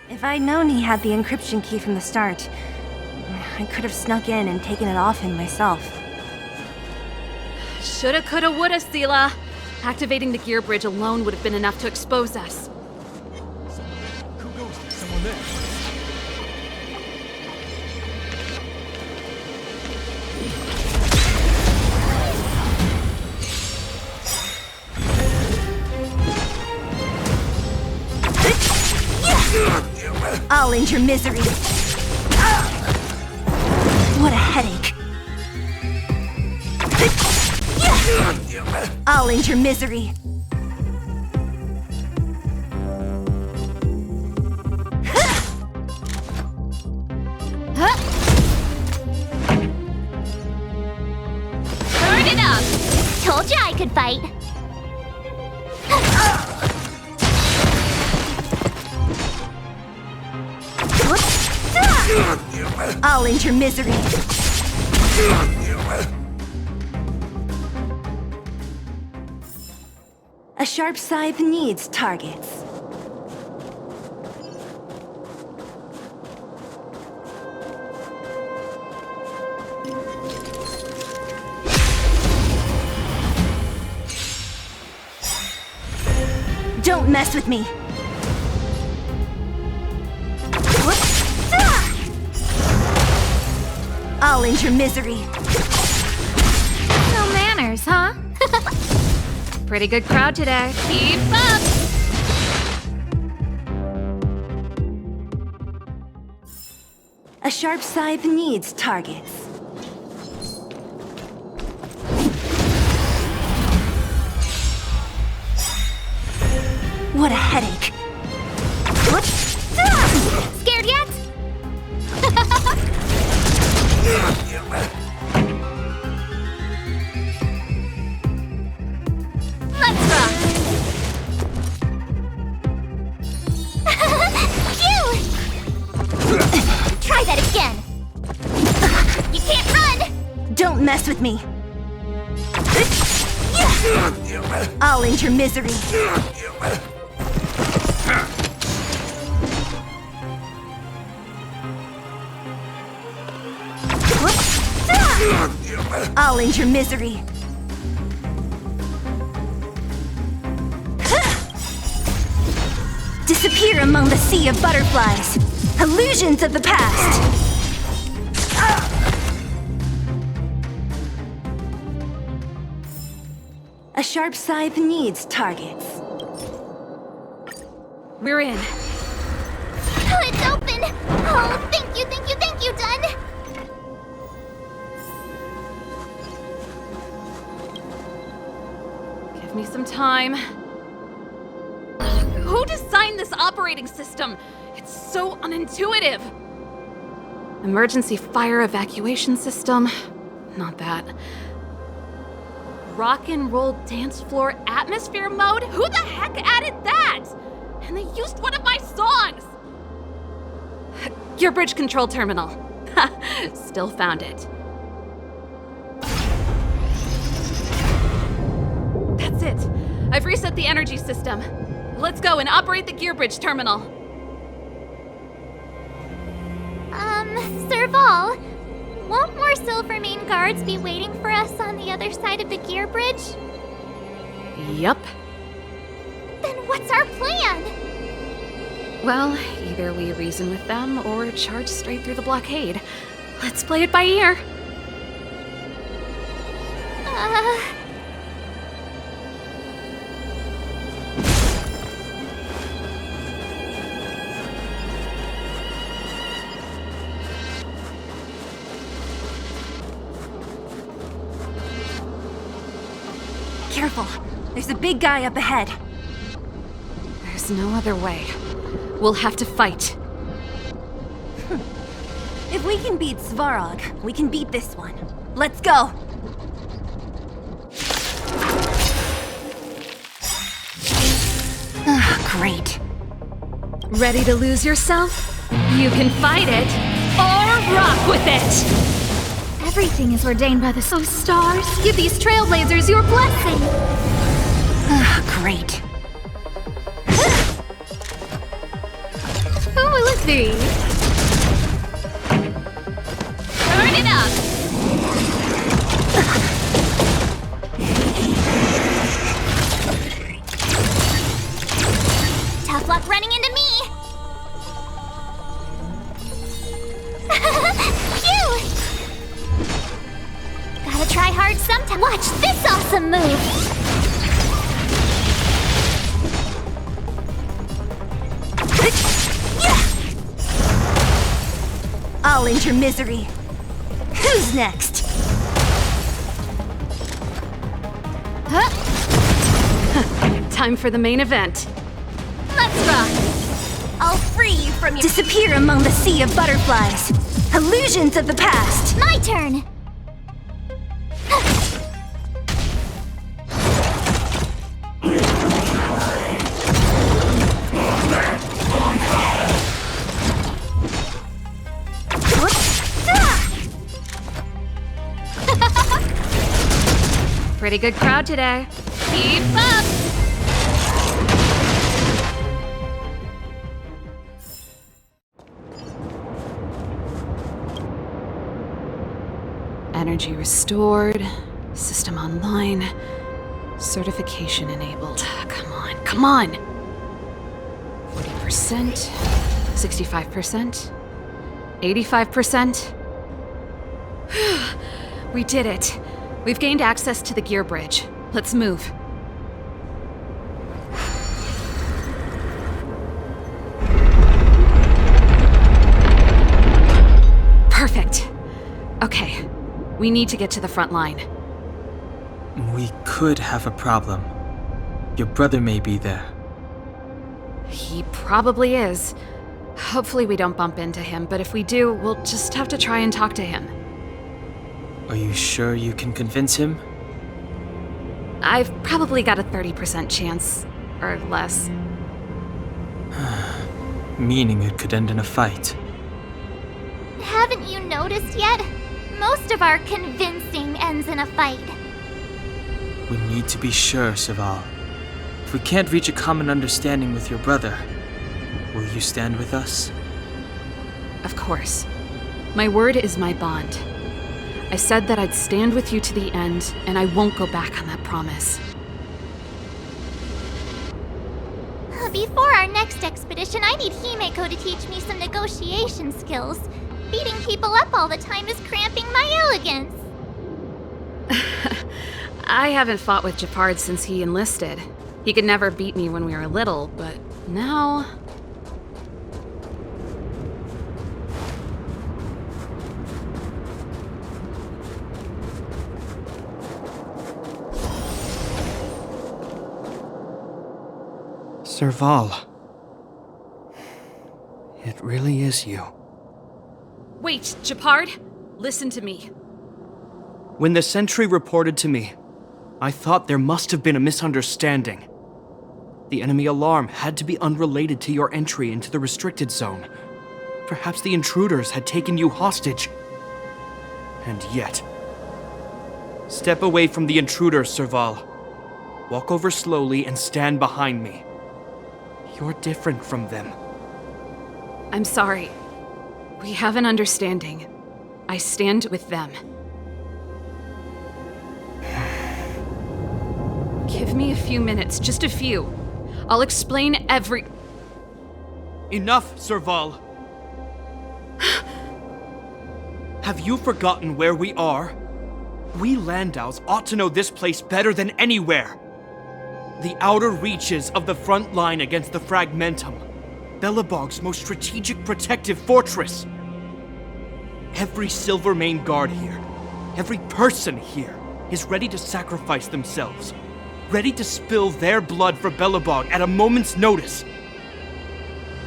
If I'd known he had the encryption key from the start, I could have snuck in and taken it off him myself. Shoulda, coulda, woulda, Sela. Activating the gear bridge alone would have been enough to expose us. Who goes there? Someone there. I'll end your misery. What a headache. I'll end your misery. Turn it up! Told you I could fight. I'll end your misery. A sharp scythe needs targets. Don't mess with me. I'll end your misery. No manners, huh? Pretty good crowd today. Keep up! A sharp scythe needs targets. What a headache. Scared yet? Let's rock! Phew! Try that again! You can't run! Don't mess with me. I'll end your misery. I'll end your misery. Disappear among the sea of butterflies. Illusions of the past. A sharp scythe needs targets. We're in. Oh, it's open! Oh, thank you, thank you, thank you, Dun! Give me some time. Who designed this operating system? It's so unintuitive. Emergency fire evacuation system? Not that. Rock and roll dance floor atmosphere mode? Who the heck added that? And they used one of my songs! Your bridge control terminal. Still found it. That's it. I've reset the energy system. Let's go and operate the gear bridge terminal. Serval, won't more Silvermane guards be waiting for us on the other side of the gear bridge? Yup. Then what's our plan? Well, either we reason with them or charge straight through the blockade. Let's play it by ear. Careful. There's a big guy up ahead. There's no other way. We'll have to fight. If we can beat Svarog, we can beat this one. Let's go! Great. Ready to lose yourself? You can fight it, or rock with it! Everything is ordained by the stars. Give these trailblazers your blessing! Great. Who Quality. Turn it up. Tough luck running into me. Phew! Gotta try hard sometime. Watch this awesome move. I'll end your misery. Who's next? Time for the main event. Let's rock! I'll free you from your— disappear among the sea of butterflies. Illusions of the past. My turn. Pretty good crowd today. Keep up! Energy restored. System online. Certification enabled. Come on, come on! 40%. 65%. 85%. We did it. We've gained access to the gear bridge. Let's move. Perfect. Okay, we need to get to the front line. We could have a problem. Your brother may be there. He probably is. Hopefully we don't bump into him, but if we do, we'll just have to try and talk to him. Are you sure you can convince him? I've probably got a 30% chance, or less. Meaning it could end in a fight. Haven't you noticed yet? Most of our convincing ends in a fight. We need to be sure, Serval. If we can't reach a common understanding with your brother, will you stand with us? Of course. My word is my bond. I said that I'd stand with you to the end, and I won't go back on that promise. Before our next expedition, I need Himeko to teach me some negotiation skills. Beating people up all the time is cramping my elegance. I haven't fought with Gepard since he enlisted. He could never beat me when we were little, but now... Serval. It really is you. Wait, Gepard! Listen to me. When the sentry reported to me, I thought there must have been a misunderstanding. The enemy alarm had to be unrelated to your entry into the restricted zone. Perhaps the intruders had taken you hostage. And yet... Step away from the intruders, Serval. Walk over slowly and stand behind me. You're different from them. I'm sorry. We have an understanding. I stand with them. Give me a few minutes, just a few. I'll explain every... Enough, Serval! Have you forgotten where we are? We Landaus ought to know this place better than anywhere. The outer reaches of the front line against the Fragmentum. Belobog's most strategic protective fortress. Every Silvermane guard here, every person here, is ready to sacrifice themselves. Ready to spill their blood for Belobog at a moment's notice.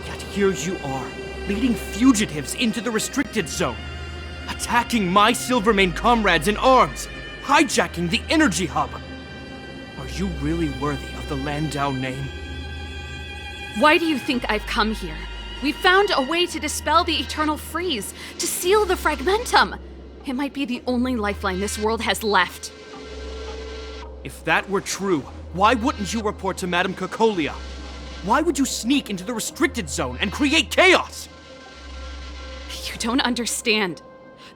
Yet here you are, leading fugitives into the restricted zone. Attacking my Silvermane comrades in arms. Hijacking the energy hub. Are you really worthy of the Landau name? Why do you think I've come here? We found a way to dispel the eternal freeze, to seal the Fragmentum. It might be the only lifeline this world has left. If that were true, why wouldn't you report to Madame Kokoliya? Why would you sneak into the restricted zone and create chaos? You don't understand.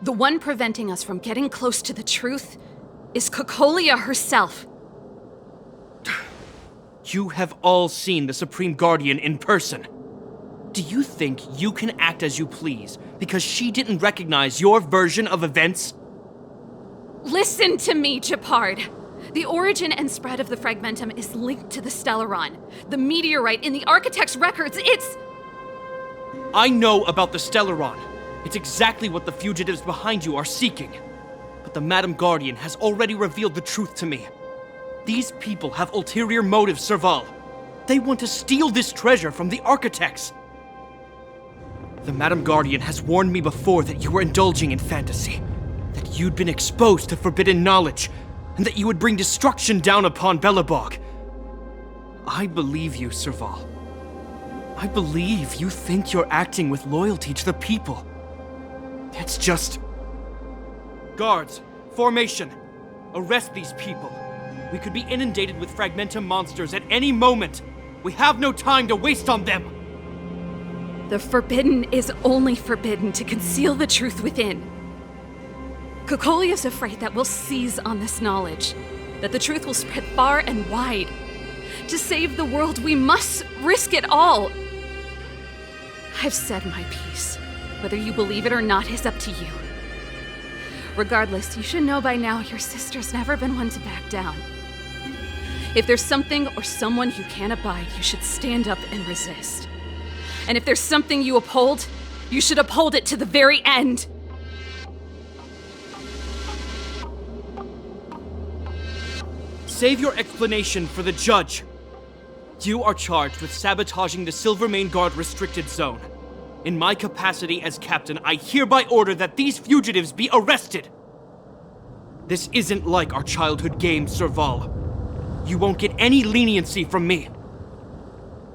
The one preventing us from getting close to the truth is Kokoliey herself. You have all seen the Supreme Guardian in person. Do you think you can act as you please because she didn't recognize your version of events? Listen to me, Gepard. The origin and spread of the Fragmentum is linked to the Stellaron. The meteorite in the Architect's records, it's... I know about the Stellaron. It's exactly what the fugitives behind you are seeking. But the Madam Guardian has already revealed the truth to me. These people have ulterior motives, Serval. They want to steal this treasure from the Architects. The Madam Guardian has warned me before that you were indulging in fantasy, that you'd been exposed to forbidden knowledge, and that you would bring destruction down upon Belobog. I believe you, Serval. I believe you think you're acting with loyalty to the people. It's just... Guards, formation. Arrest these people. We could be inundated with Fragmentum monsters at any moment. We have no time to waste on them. The forbidden is only forbidden to conceal the truth within. Kokoliey is afraid that we'll seize on this knowledge, that the truth will spread far and wide. To save the world, we must risk it all. I've said my piece. Whether you believe it or not is up to you. Regardless, you should know by now your sister's never been one to back down. If there's something or someone you can't abide, you should stand up and resist. And if there's something you uphold, you should uphold it to the very end. Save your explanation for the judge. You are charged with sabotaging the Silvermane Guard restricted zone. In my capacity as captain, I hereby order that these fugitives be arrested. This isn't like our childhood game, Serval. You won't get any leniency from me.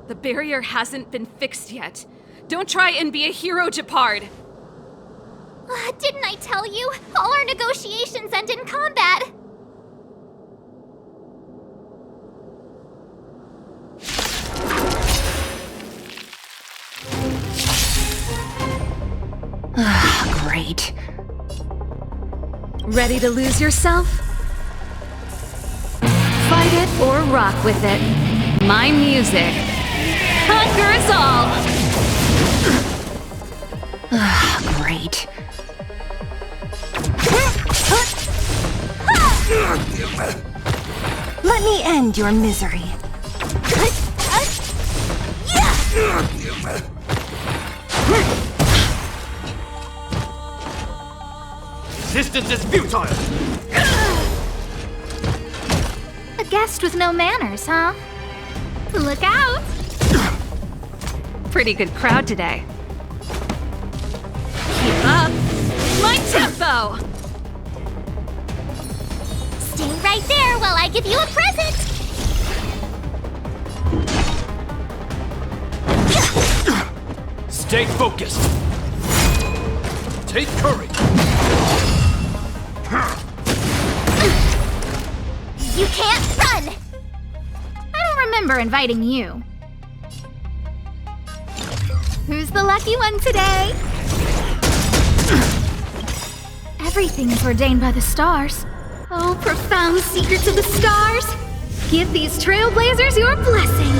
The barrier hasn't been fixed yet. Don't try and be a hero, Gepard. Didn't I tell you? All our negotiations end in combat. Great. Ready to lose yourself? Fight it or rock with it. My music conquers all! Great. Let me end your misery. Resistance is futile! A guest with no manners, huh? Look out! Pretty good crowd today. Keep up! My tempo! Stay right there while I give you a present! Stay focused! Take courage! You can't run! I don't remember inviting you. Who's the lucky one today? Everything is ordained by the stars. Oh, profound secrets of the stars! Give these trailblazers your blessing!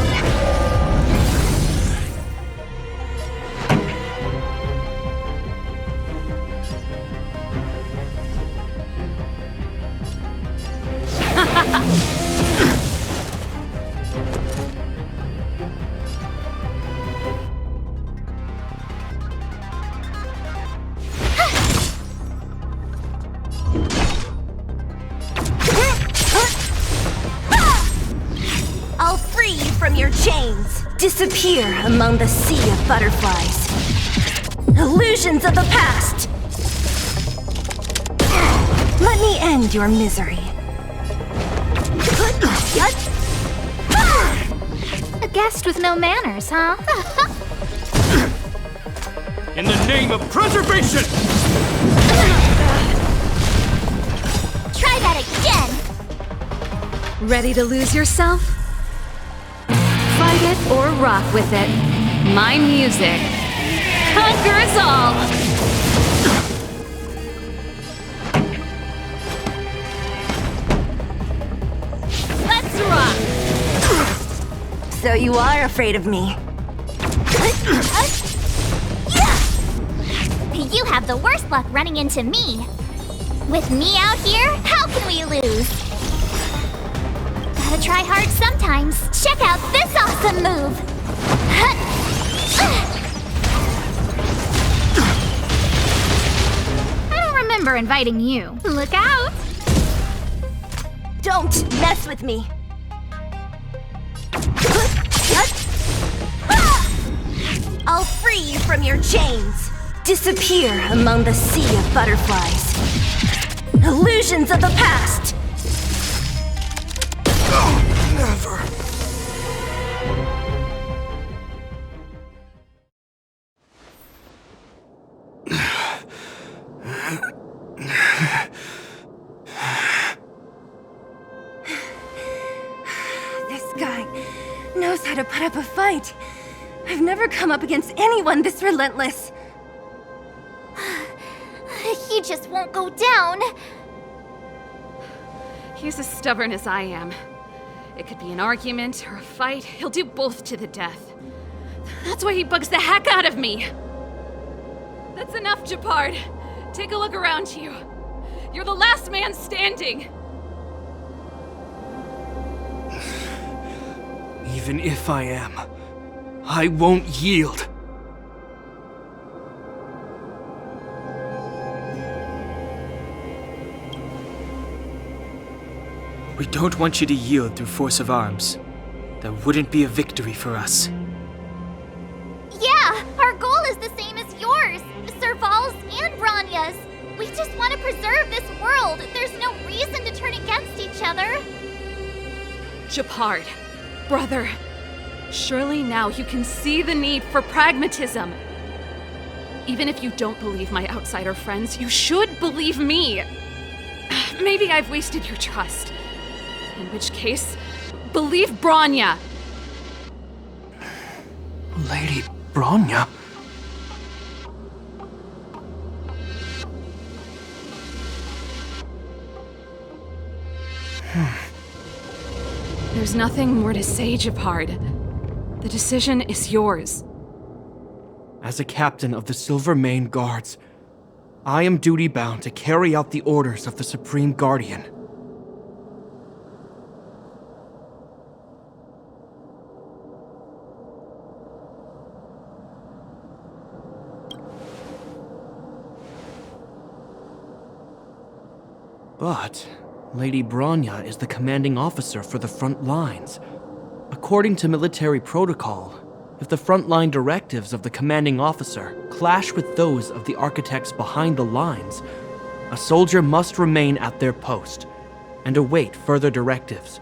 I'll free you from your chains. Disappear among the sea of butterflies. Illusions of the past. Let me end your misery. A guest with no manners, huh? In the name of preservation! Try that again! Ready to lose yourself? Fight it or rock with it. My music conquers all! Let's rock! So you are afraid of me. You have the worst luck running into me. With me out here, how can we lose? Gotta try hard sometimes. Check out this awesome move! I don't remember inviting you. Look out! Don't mess with me. I'll free you from your chains. Disappear among the sea of butterflies. Illusions of the past. Never. This guy knows how to put up a fight. I've never come up against anyone this relentless. He just won't go down. He's as stubborn as I am. It could be an argument or a fight. He'll do both to the death. That's why he bugs the heck out of me. That's enough, Gepard. Take a look around you. You're the last man standing. Even if I am, I won't yield. We don't want you to yield through force of arms. That wouldn't be a victory for us. Yeah, our goal is the same as yours. Serval's and Bronya's. We just want to preserve this world. There's no reason to turn against each other. Gepard, brother, surely now you can see the need for pragmatism. Even if you don't believe my outsider friends, you should believe me. Maybe I've wasted your trust. In which case, believe Bronya. Lady Bronya? There's nothing more to say, Gepard. The decision is yours. As a captain of the Silver Mane Guards, I am duty-bound to carry out the orders of the Supreme Guardian. But Lady Bronya is the commanding officer for the front lines. According to military protocol, if the frontline directives of the commanding officer clash with those of the architects behind the lines, a soldier must remain at their post and await further directives.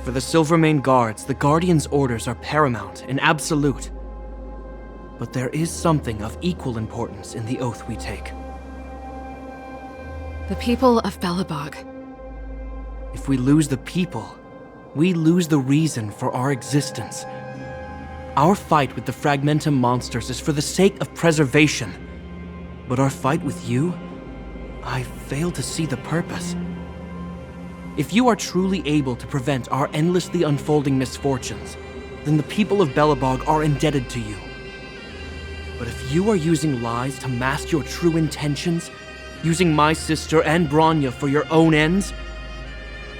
For the Silvermane Guards, the Guardian's orders are paramount and absolute. But there is something of equal importance in the oath we take. The people of Belobog. If we lose the people, we lose the reason for our existence. Our fight with the Fragmentum monsters is for the sake of preservation. But our fight with you, I fail to see the purpose. If you are truly able to prevent our endlessly unfolding misfortunes, then the people of Belobog are indebted to you. But if you are using lies to mask your true intentions, using my sister and Bronya for your own ends,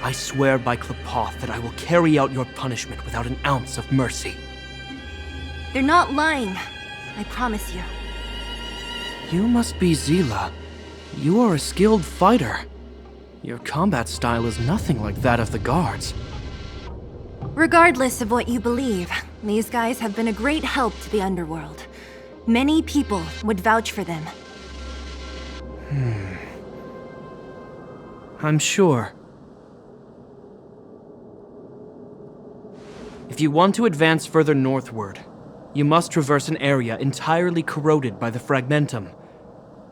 I swear by Klepoth that I will carry out your punishment without an ounce of mercy. They're not lying. I promise you. You must be Zila. You are a skilled fighter. Your combat style is nothing like that of the guards. Regardless of what you believe, these guys have been a great help to the underworld. Many people would vouch for them. I'm sure. If you want to advance further northward, You must traverse an area entirely corroded by the Fragmentum.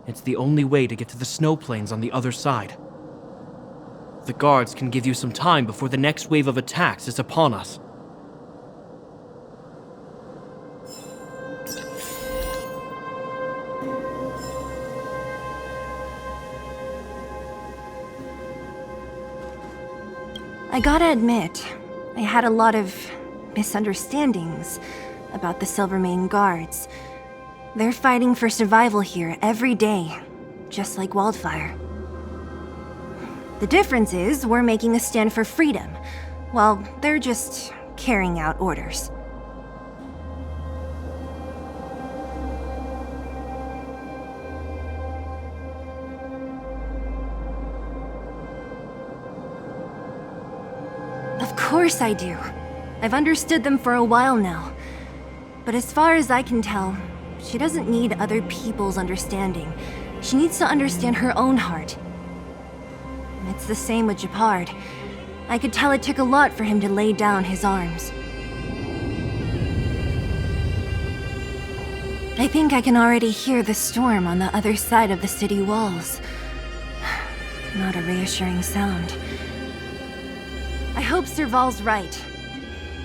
It's the only way to get to the snow plains on the other side. The guards can give you some time before the next wave of attacks is upon us. I gotta admit, I had a lot of misunderstandings about the Silvermane guards. They're fighting for survival here every day, just like Wildfire. The difference is we're making a stand for freedom, while they're just carrying out orders. Of course I do. I've understood them for a while now. But as far as I can tell, she doesn't need other people's understanding. She needs to understand her own heart. It's the same with Gepard. I could tell it took a lot for him to lay down his arms. I think I can already hear the storm on the other side of the city walls. Not a reassuring sound. I hope Serval's right.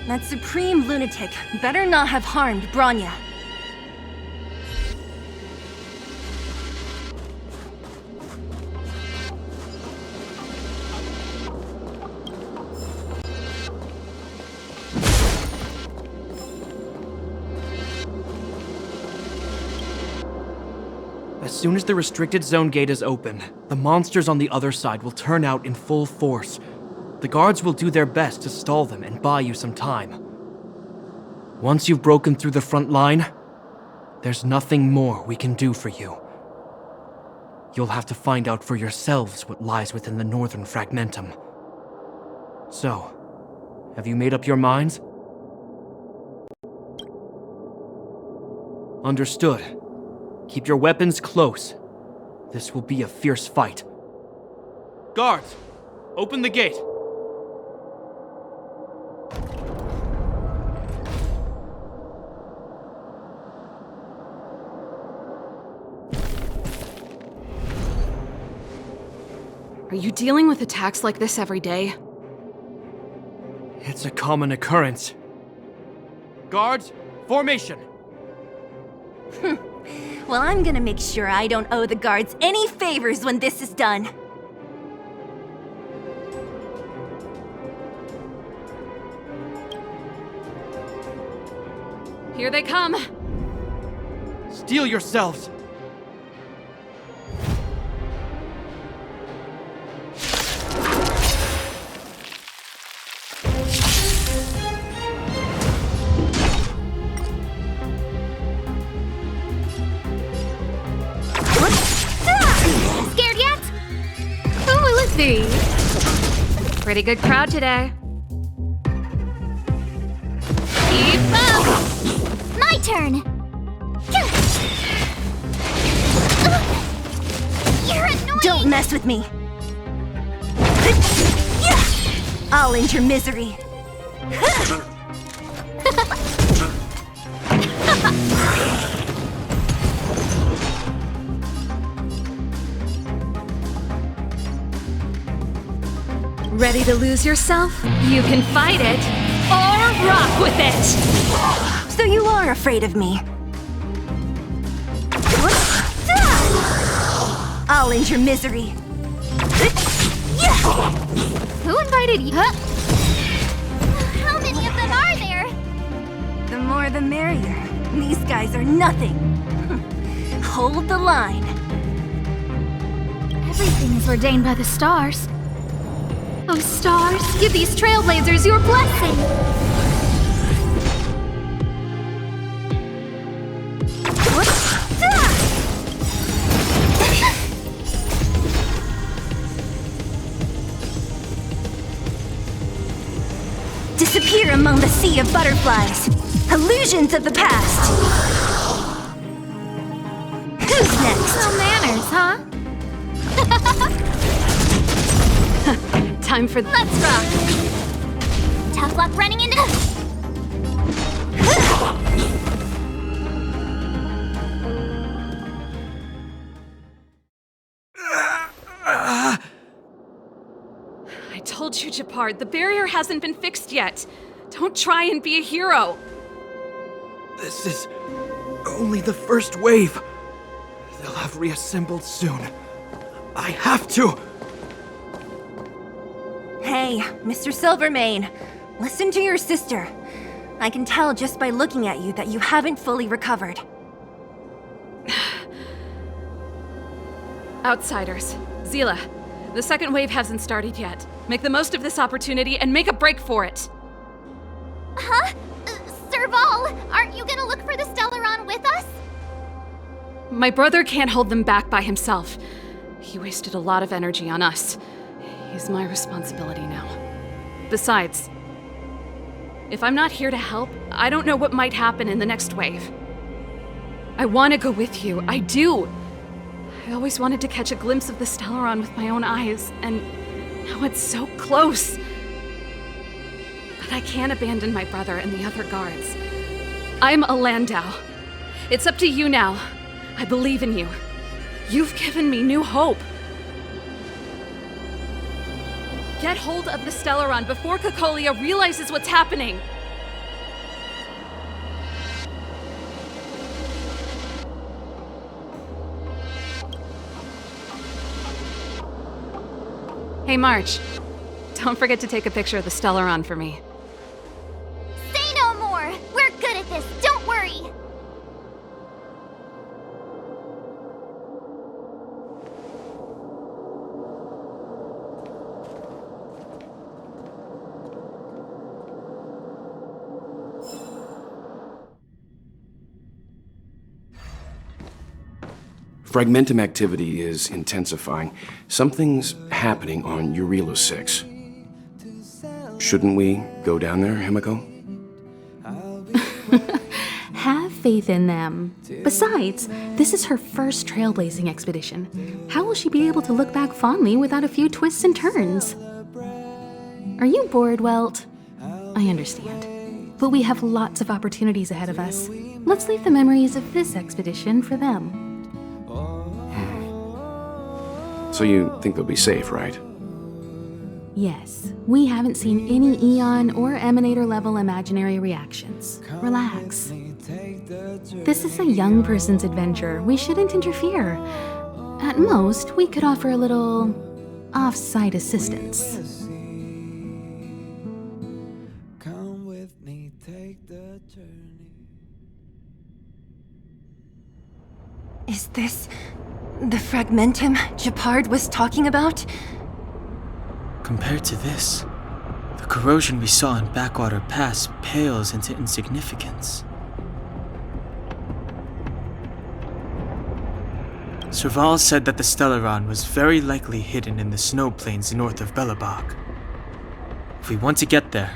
That supreme lunatic better not have harmed Bronya. As soon as the restricted zone gate is open, the monsters on the other side will turn out in full force. The guards will do their best to stall them and buy you some time. Once you've broken through the front line, there's nothing more we can do for you. You'll have to find out for yourselves what lies within the northern Fragmentum. So, have you made up your minds? Understood. Keep your weapons close. This will be a fierce fight. Guards, open the gate. Are you dealing with attacks like this every day? It's a common occurrence. Guards, formation! Well, I'm gonna make sure I don't owe the guards any favors when this is done. Here they come! Steel yourselves! Scared yet? Oh, let's see. Pretty good crowd today. Keep up! My turn! You're annoying! Don't mess with me. I'll end your misery. Ready to lose yourself? You can fight it, or rock with it! So you are afraid of me. I'll end your misery. Who invited you? How many of them are there? The more the merrier. These guys are nothing. Hold the line. Everything is ordained by the stars. Oh, stars, give these trailblazers your blessing! Disappear among the sea of butterflies. Illusions of the past. Who's next? No manners, huh? Time for Let's rock! Tough luck running into... told you, Gepard, the barrier hasn't been fixed yet. Don't try and be a hero. This is only the first wave. They'll have reassembled soon. I have to! Hey, Mr. Silvermane, listen to your sister. I can tell just by looking at you that you haven't fully recovered. Outsiders. Zila, the second wave hasn't started yet. Make the most of this opportunity and make a break for it. Huh? Serval, aren't you gonna look for the Stellarron with us? My brother can't hold them back by himself. He wasted a lot of energy on us. He's my responsibility now. Besides, if I'm not here to help, I don't know what might happen in the next wave. I want to go with you, I do. I always wanted to catch a glimpse of the Stellarron with my own eyes, and now it's so close. But I can't abandon my brother and the other guards. I'm a Landau. It's up to you now. I believe in you. You've given me new hope. Get hold of the Stellarron before Kokoliya realizes what's happening. Hey, March. Don't forget to take a picture of the Stellarron for me. Say no more! We're good at this, don't worry! Fragmentum activity is intensifying. Something's happening on Eurilo 6. Shouldn't we go down there, Himiko? Have faith in them. Besides, this is her first trailblazing expedition. How will she be able to look back fondly without a few twists and turns? Are you bored, Welt? I understand. But we have lots of opportunities ahead of us. Let's leave the memories of this expedition for them. So you think they'll be safe, right? Yes, we haven't seen any Eon or Emanator level imaginary reactions. Relax. This is a young person's adventure. We shouldn't interfere. At most, we could offer a little off-site assistance. Come with me, take the journey. Is this the Fragmentum Gepard was talking about? Compared to this, the corrosion we saw in Backwater Pass pales into insignificance. Serval said that the Stellarron was very likely hidden in the snow plains north of Belobog. If we want to get there,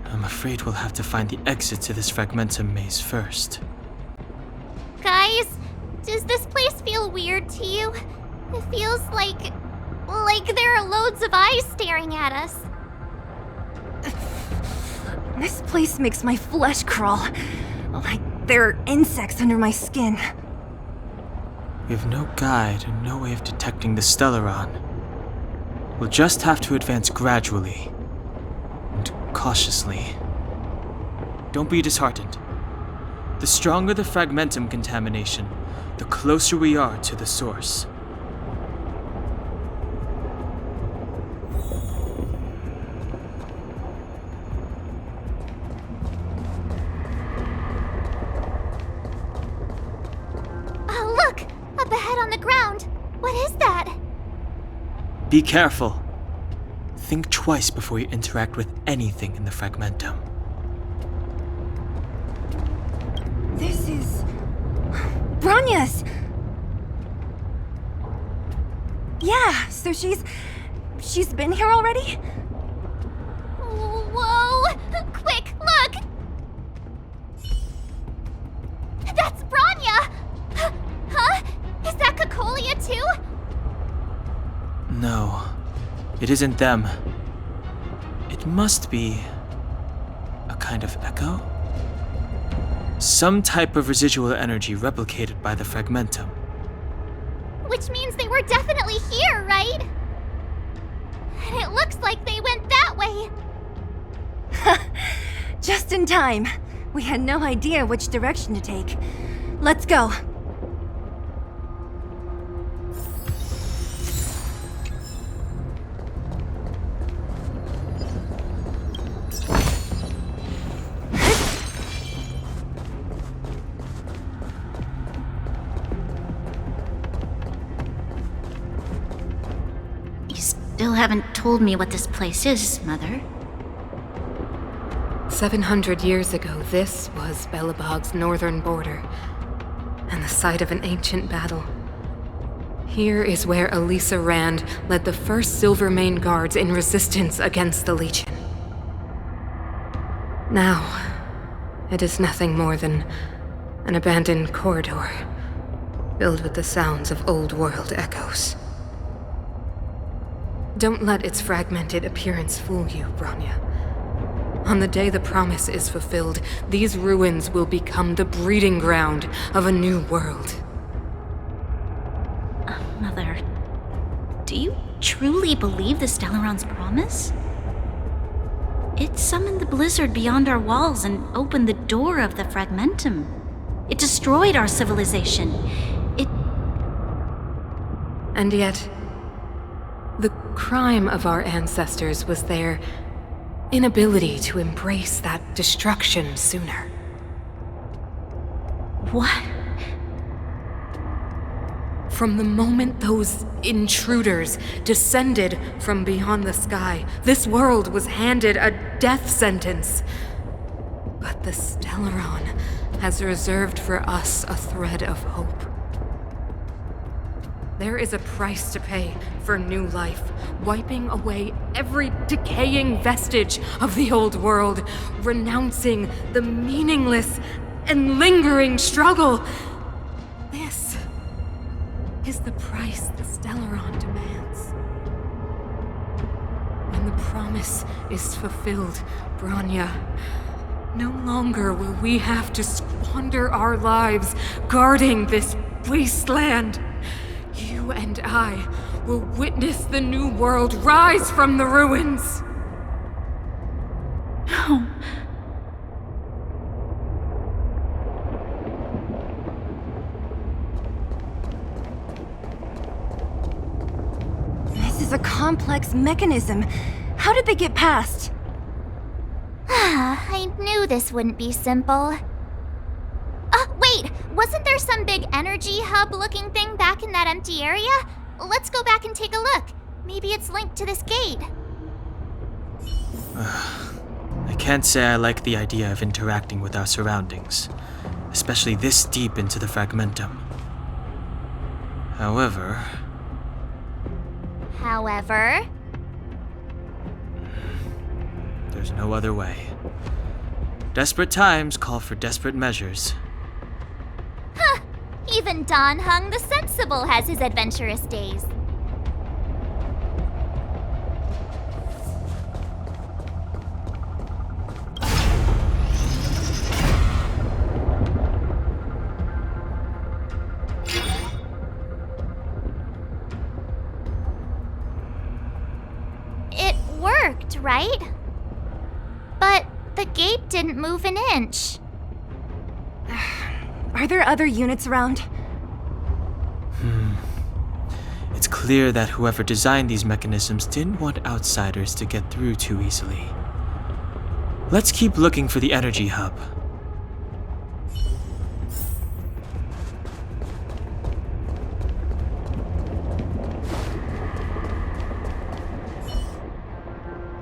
I'm afraid we'll have to find the exit to this Fragmentum maze first. Guys, does this place feel weird to you? It feels like there are loads of eyes staring at us. This place makes my flesh crawl. Like there are insects under my skin. We have no guide and no way of detecting the Stellarron. We'll just have to advance gradually and cautiously. Don't be disheartened. The stronger the Fragmentum contamination, the closer we are to the source. Oh, look! Up ahead on the ground! What is that? Be careful. Think twice before you interact with anything in the Fragmentum. This is Bronya's! Yeah, so she's been here already? Whoa! Quick, look! That's Bronya! Huh? Is that Kokoliya too? No, it isn't them. It must be a kind of echo? Some type of residual energy replicated by the Fragmentum. Which means they were definitely here, right? And it looks like they went that way! Just in time. We had no idea which direction to take. Let's go. You still haven't told me what this place is, Mother. 700 years ago, this was Belobog's northern border, and the site of an ancient battle. Here is where Alisa Рэнд led the first Silvermane Guards in resistance against the Legion. Now, it is nothing more than an abandoned corridor, filled with the sounds of old-world echoes. Don't let its fragmented appearance fool you, Bronya. On the day the promise is fulfilled, these ruins will become the breeding ground of a new world. Mother, do you truly believe the Stellaron's promise? It summoned the blizzard beyond our walls and opened the door of the Fragmentum. It destroyed our civilization. And yet, the crime of our ancestors was their inability to embrace that destruction sooner. What? From the moment those intruders descended from beyond the sky, this world was handed a death sentence. But the Stellaron has reserved for us a thread of hope. There is a price to pay for new life, wiping away every decaying vestige of the old world, renouncing the meaningless and lingering struggle. This is the price the Stellaron demands. When the promise is fulfilled, Bronya, no longer will we have to squander our lives guarding this wasteland. You and I will witness the new world rise from the ruins. No. This is a complex mechanism. How did they get past? I knew this wouldn't be simple. Wait! Wasn't there some big energy hub-looking thing back in that empty area? Let's go back and take a look. Maybe it's linked to this gate. I can't say I like the idea of interacting with our surroundings, especially this deep into the Fragmentum. However... There's no other way. Desperate times call for desperate measures. Huh! Even Dan Heng the Sensible has his adventurous days. It worked, right? But the gate didn't move an inch. Are there other units around? It's clear that whoever designed these mechanisms didn't want outsiders to get through too easily. Let's keep looking for the energy hub.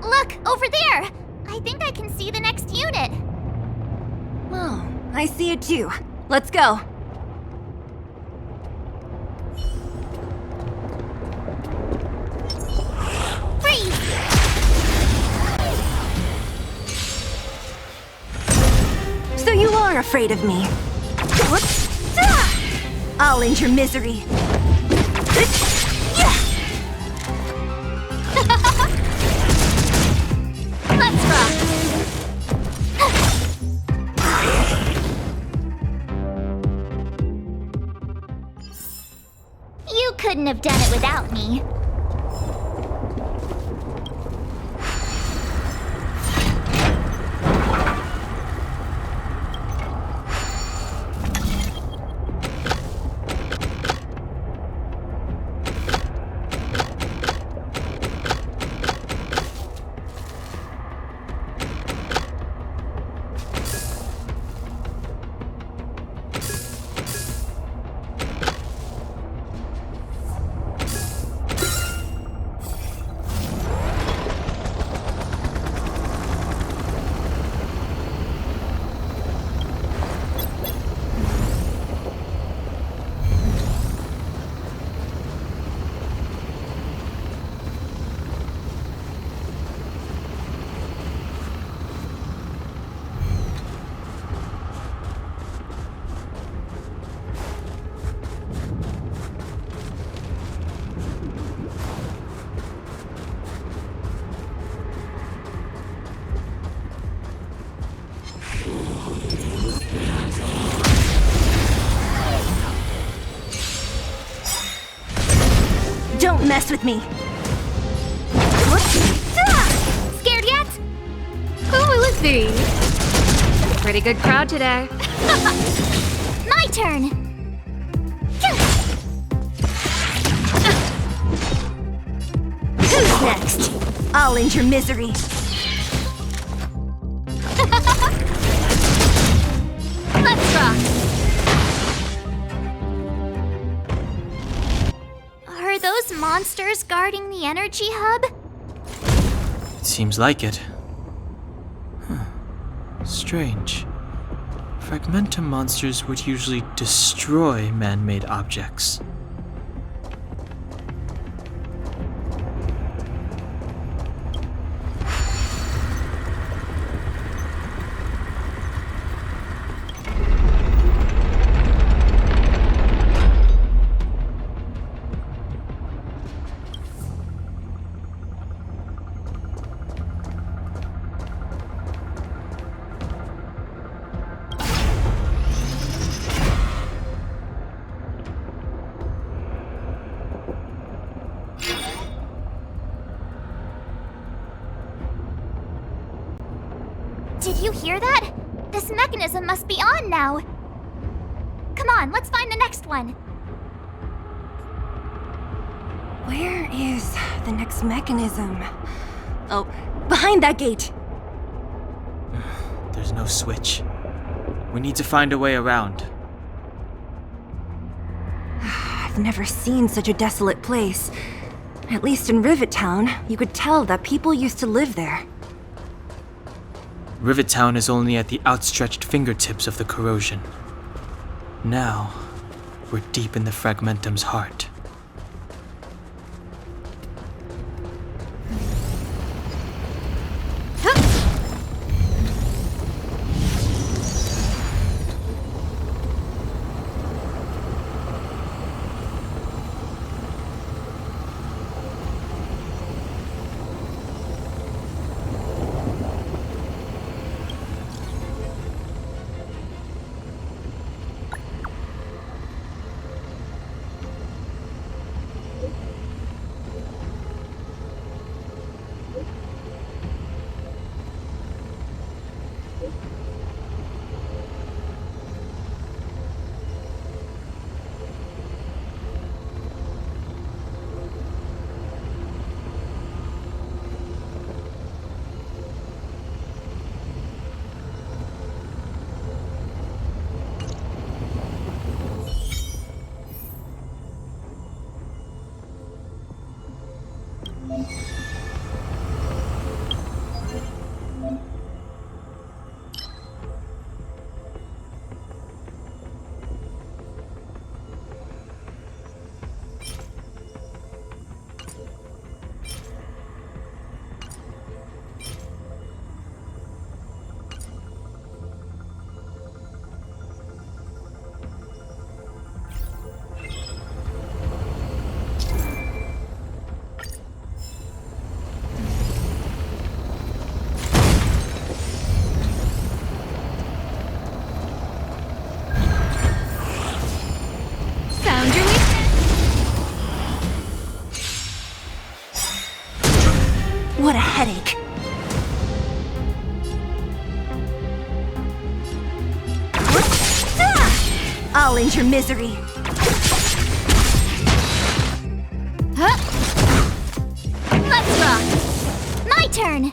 Look, over there! I think I can see the next unit. Oh, I see it too. Let's go. Freeze! So you are afraid of me. I'll end your misery. Let's rock! You couldn't have done it without me. mess with me. Scared yet? Who is he? Pretty good crowd today. My turn! Who's next? I'll end your misery. Let's rock! Are those monsters guarding the energy hub? It seems like it. Huh. Strange. Fragmentum monsters would usually destroy man-made objects. Did you hear that? This mechanism must be on now. Come on, let's find the next one. Where is the next mechanism? Oh, behind that gate. There's no switch. We need to find a way around. I've never seen such a desolate place. At least in Rivet Town, you could tell that people used to live there. Rivet Town is only at the outstretched fingertips of the corrosion. Now, we're deep in the Fragmentum's heart. What a headache. I'll end your misery. Let's rock! My turn!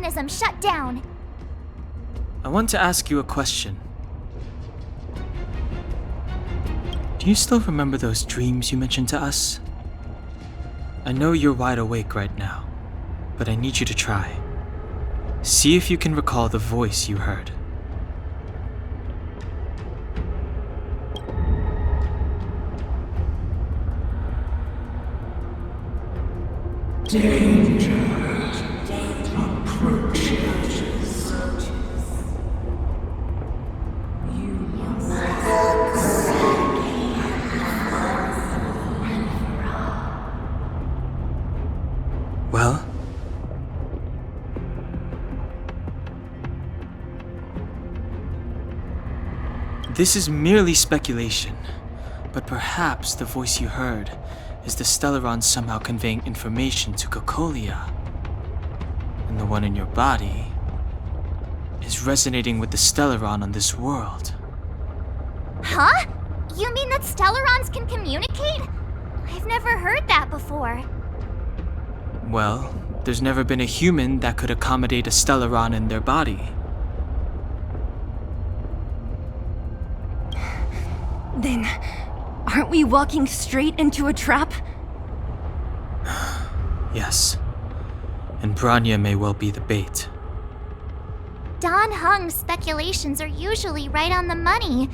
mechanism shut down. I want to ask you a question. Do you still remember those dreams you mentioned to us? I know you're wide awake right now, but I need you to try. See if you can recall the voice you heard. Well? This is merely speculation, but perhaps the voice you heard is the Stellaron somehow conveying information to Kokoliey. And the one in your body is resonating with the Stellaron on this world. Huh? You mean that Stellarons can communicate? I've never heard that before. Well, there's never been a human that could accommodate a Stellaron in their body. Then, aren't we walking straight into a trap? Yes. And Bronya may well be the bait. Don Hung's speculations are usually right on the money.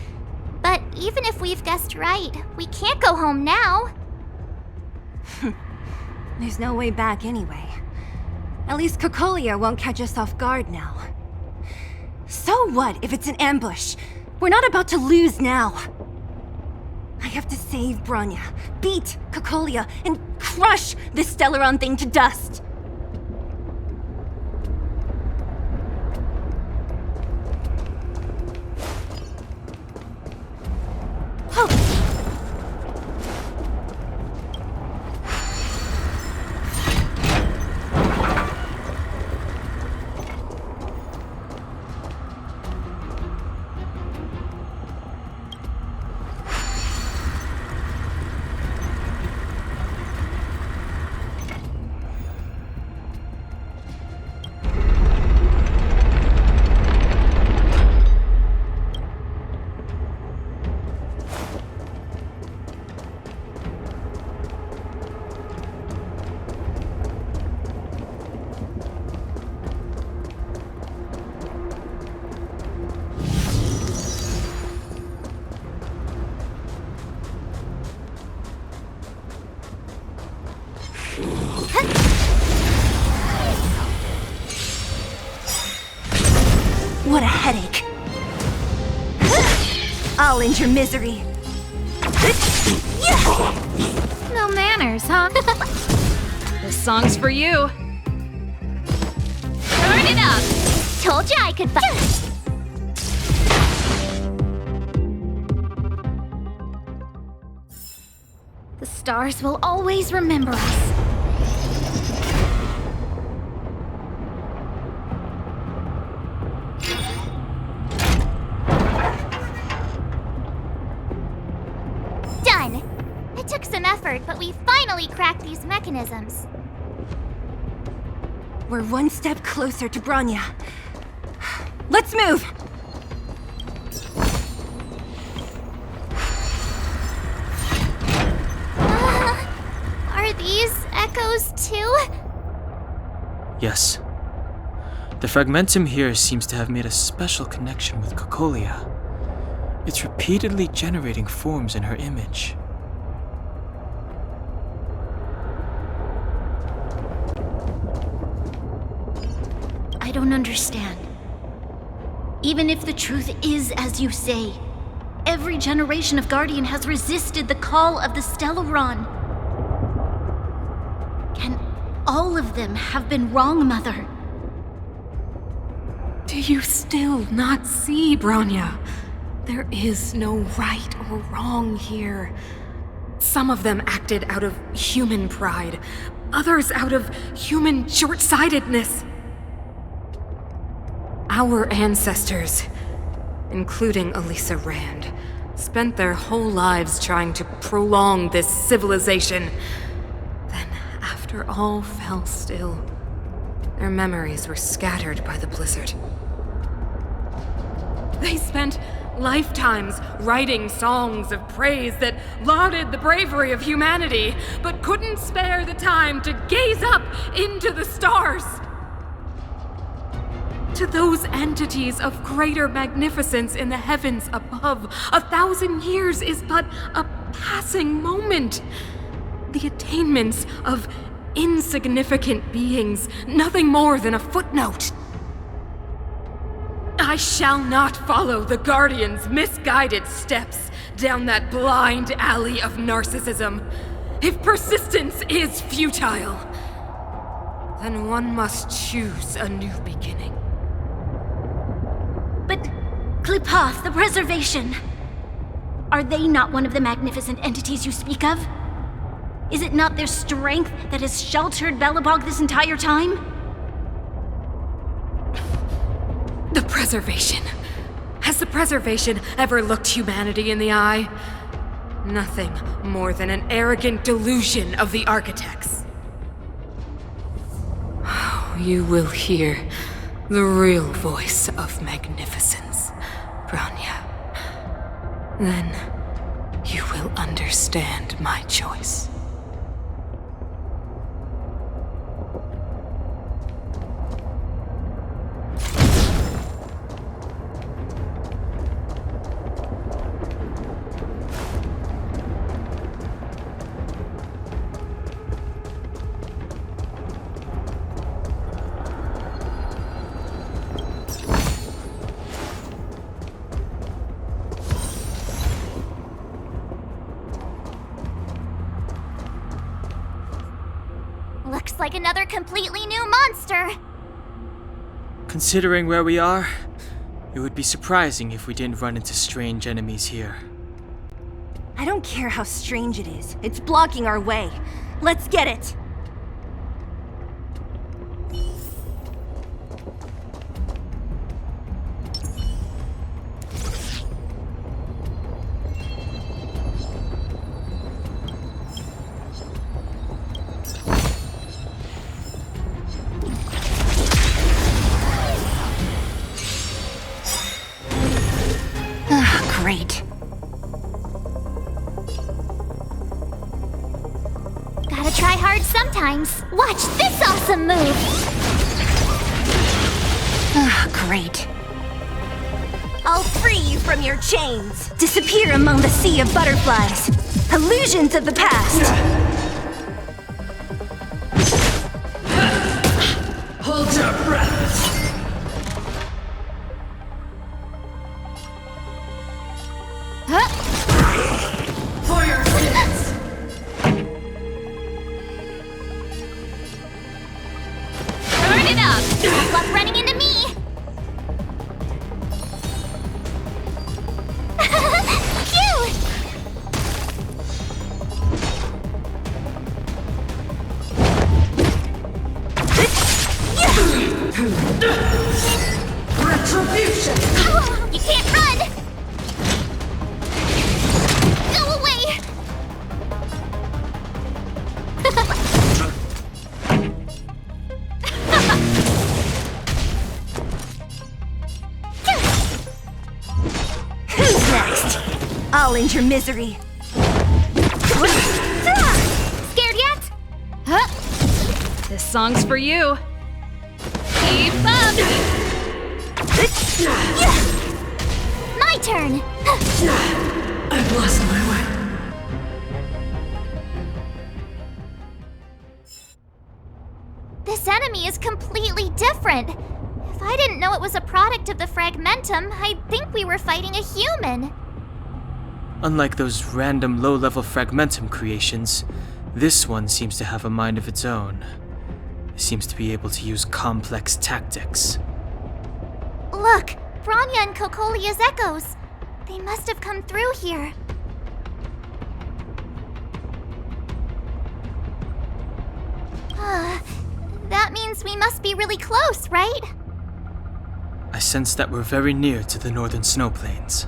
But even if we've guessed right, we can't go home now. There's no way back anyway. At least Kokoliey won't catch us off guard now. So what if it's an ambush? We're not about to lose now. I have to save Bronya, beat Kokoliey, and crush this Stellaron thing to dust. What a headache. I'll end your misery. No manners, huh? This song's for you. Turn it up! Told you I could The stars will always remember us. Done! It took some effort, but we finally cracked these mechanisms. We're one step closer to Bronya. Let's move! Are these echoes too? Yes. The Fragmentum here seems to have made a special connection with Kokoliey. It's repeatedly generating forms in her image. I don't understand. Even if the truth is as you say, every generation of Guardian has resisted the call of the Stellaron. Can all of them have been wrong, Mother? Do you still not see, Bronya? There is no right or wrong here. Some of them acted out of human pride, others out of human short-sightedness. Our ancestors, including Alisa Рэнд, spent their whole lives trying to prolong this civilization. Then, after all fell still, Their memories were scattered by the blizzard. They spent lifetimes writing songs of praise that lauded the bravery of humanity, but couldn't spare the time to gaze up into the stars. To those entities of greater magnificence in the heavens above, 1,000 years is but a passing moment. The attainments of insignificant beings, nothing more than a footnote. I shall not follow the Guardian's misguided steps down that blind alley of narcissism. If persistence is futile, then one must choose a new beginning. But Klipoth, the Preservation, are they not one of the magnificent entities you speak of? Is it not their strength that has sheltered Belobog this entire time? The Preservation. Has the Preservation ever looked humanity in the eye? Nothing more than an arrogant delusion of the architects. You will hear the real voice of magnificence, Bronya. Then you will understand my choice. Looks like another completely new monster. Considering where we are, it would be surprising if we didn't run into strange enemies here. I don't care how strange it is. It's blocking our way. Let's get it! Great. Gotta try hard sometimes. Watch this awesome move! Great. I'll free you from your chains. Disappear among the sea of butterflies. Illusions of the past. Hold your breath. For your sins! Turn it up! Good luck running into me! Cute! Retribution! You can't run! Go away! Who's next? I'll end your misery. Scared yet? Huh? This song's for you. Keep up! My turn! I've lost my way. This enemy is completely different. If I didn't know it was a product of the Fragmentum, I'd think we were fighting a human. Unlike those random low-level Fragmentum creations, this one seems to have a mind of its own. It seems to be able to use complex tactics. Look! Bronya and Kokolia's echoes. They must have come through here. That means we must be really close, right? I sense that we're very near to the northern snow plains.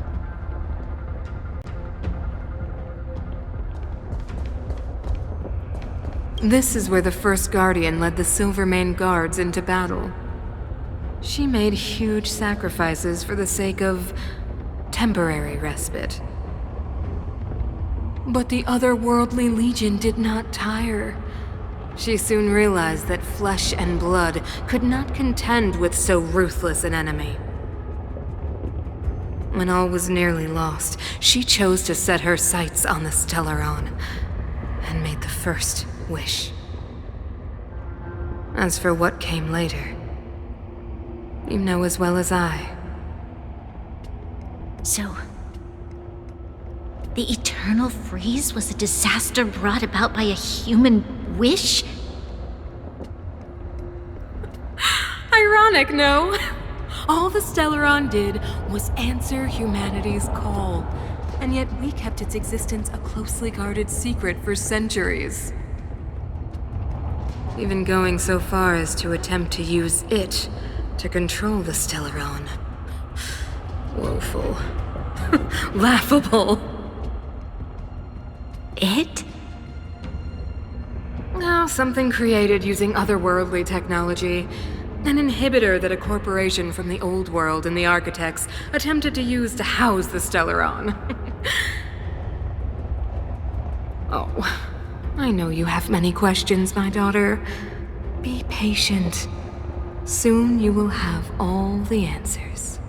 This is where the first Guardian led the Silvermane Guards into battle. She made huge sacrifices for the sake of temporary respite. But the otherworldly Legion did not tire. She soon realized that flesh and blood could not contend with so ruthless an enemy. When all was nearly lost, she chose to set her sights on the Stelaron and made the first wish. As for what came later, you know as well as I. So, the eternal freeze was a disaster brought about by a human wish? Ironic, no? All the Stellaron did was answer humanity's call, and yet we kept its existence a closely guarded secret for centuries. Even going so far as to attempt to use it to control the Stellaron. Woeful. Laughable. It? Oh, something created using otherworldly technology. An inhibitor that a corporation from the old world and the architects attempted to use to house the Stellaron. Oh, I know you have many questions, my daughter. Be patient. Soon you will have all the answers.